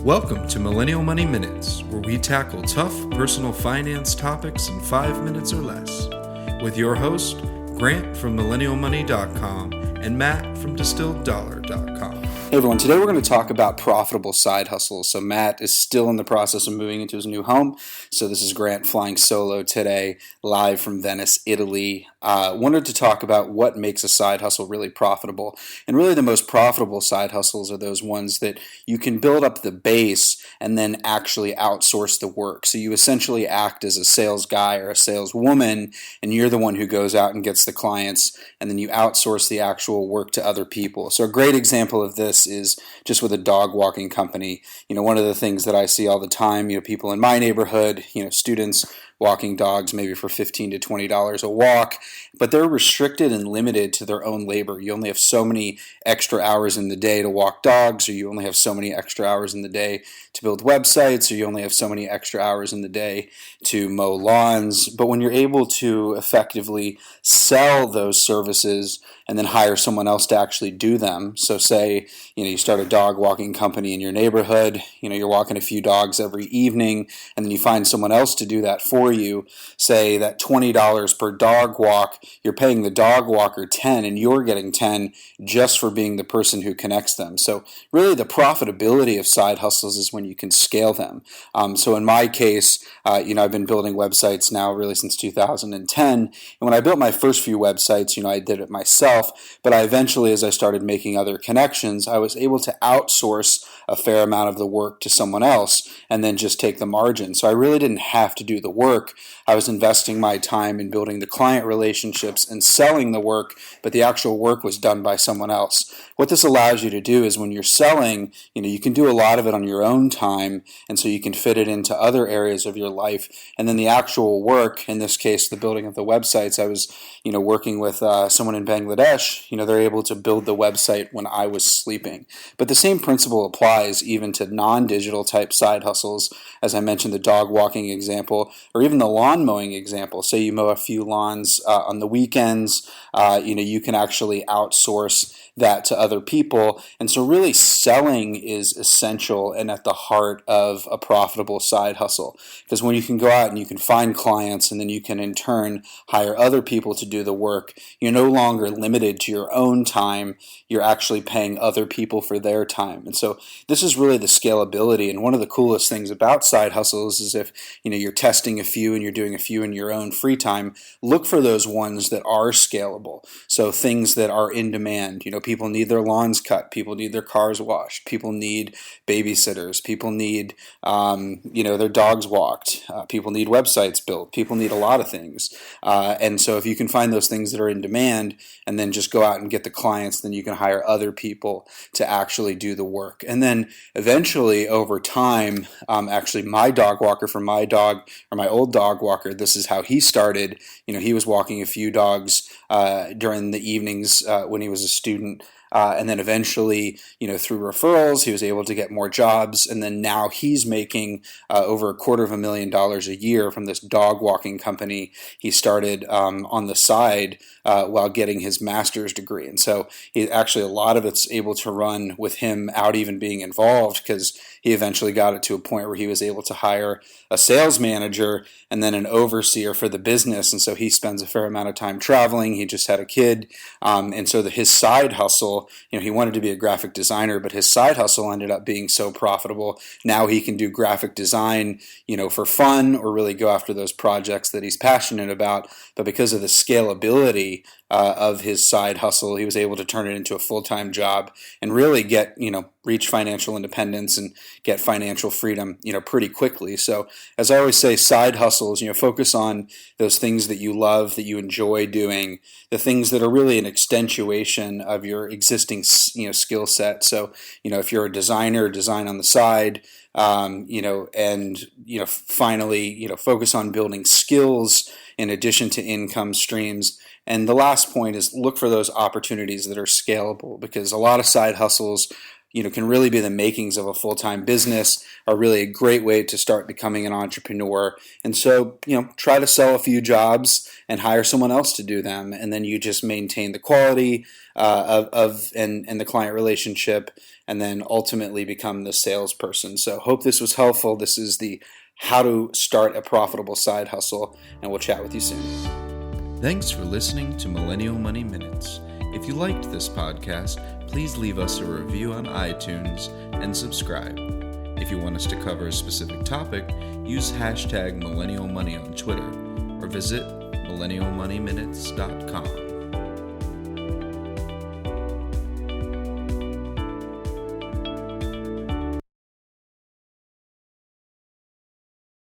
Welcome to Millennial Money Minutes, where we tackle tough personal finance topics in 5 minutes or less. With your host, Grant from MillennialMoney.com and Matt from DistilledDollar.com. Hey everyone, today we're going to talk about profitable side hustles. So Matt is still in the process of moving into his new home. So this is Grant flying solo today, live from Venice, Italy. Wanted to talk about what makes a side hustle really profitable. And really the most profitable side hustles are those ones that you can build up the base and then actually outsource the work. So you essentially act as a sales guy or a saleswoman, and you're the one who goes out and gets the clients, and then you outsource the actual work to other people. So a great example of this is just with a dog walking company. One of the things that I see all the time, people in my neighborhood, students walking dogs maybe for $15 to $20 a walk, but they're restricted and limited to their own labor. You only have so many extra hours in the day to walk dogs, or you only have so many extra hours in the day to build websites, or you only have so many extra hours in the day to mow lawns. But when you're able to effectively sell those services and then hire someone else to actually do them, so say you start a dog walking company in your neighborhood, you're walking a few dogs every evening, and then you find someone else to do that for you. Say that $20 per dog walk, you're paying the dog walker $10 and you're getting $10 just for being the person who connects them. So really the profitability of side hustles is when you can scale them. So in my case, I've been building websites now really since 2010. And when I built my first few websites, I did it myself, but I eventually, as I started making other connections, I was able to outsource a fair amount of the work to someone else and then just take the margin. So I really didn't have to do the work. I was investing my time in building the client relationships and selling the work, but the actual work was done by someone else. What this allows you to do is when you're selling, you can do a lot of it on your own time, and so you can fit it into other areas of your life. And then the actual work, in this case, the building of the websites, I was, working with someone in Bangladesh. They're able to build the website when I was sleeping. But the same principle applies even to non-digital type side hustles. As I mentioned, the dog walking example, or even the lawn mowing example. Say you mow a few lawns on the weekends, you can actually outsource that to other people. And so really selling is essential and at the heart of a profitable side hustle. Because when you can go out and you can find clients and then you can in turn hire other people to do the work, you're no longer limited to your own time. You're actually paying other people for their time. And so this is really the scalability. And one of the coolest things about side hustles is if you're testing a few and you're doing a few in your own free time, look for those ones that are scalable. So things that are in demand. People need their lawns cut. People need their cars washed. People need babysitters. People need, their dogs walked. People need websites built. People need a lot of things. And so if you can find those things that are in demand and then just go out and get the clients, then you can hire other people to actually do the work. And then eventually over time, actually my dog walker for my dog, or my old dog walker, this is how he started. He was walking a few dogs during the evenings when he was a student. And then eventually, through referrals, he was able to get more jobs. And then now he's making over $250,000 a year from this dog walking company he started on the side while getting his master's degree. And so a lot of it's able to run with him out even being involved, because he eventually got it to a point where he was able to hire a sales manager and then an overseer for the business. And so he spends a fair amount of time traveling. He just had a kid. And so his side hustle, he wanted to be a graphic designer, but his side hustle ended up being so profitable. Now he can do graphic design, for fun, or really go after those projects that he's passionate about. But because of the scalability of his side hustle, he was able to turn it into a full-time job and really get, reach financial independence and get financial freedom, pretty quickly. So as I always say, side hustles, focus on those things that you love, that you enjoy doing, the things that are really an extension of your existing, skill set. So, if you're a designer, design on the side, finally, focus on building skills in addition to income streams. And the last point is look for those opportunities that are scalable, because a lot of side hustles, can really be the makings of a full-time business, are really a great way to start becoming an entrepreneur. And so, try to sell a few jobs and hire someone else to do them, and then you just maintain the quality and the client relationship, and then ultimately become the salesperson. So hope this was helpful. This is the how to start a profitable side hustle, and we'll chat with you soon. Thanks for listening to Millennial Money Minutes. If you liked this podcast, please leave us a review on iTunes and subscribe. If you want us to cover a specific topic, use #MillennialMoney on Twitter or visit millennialmoneyminutes.com.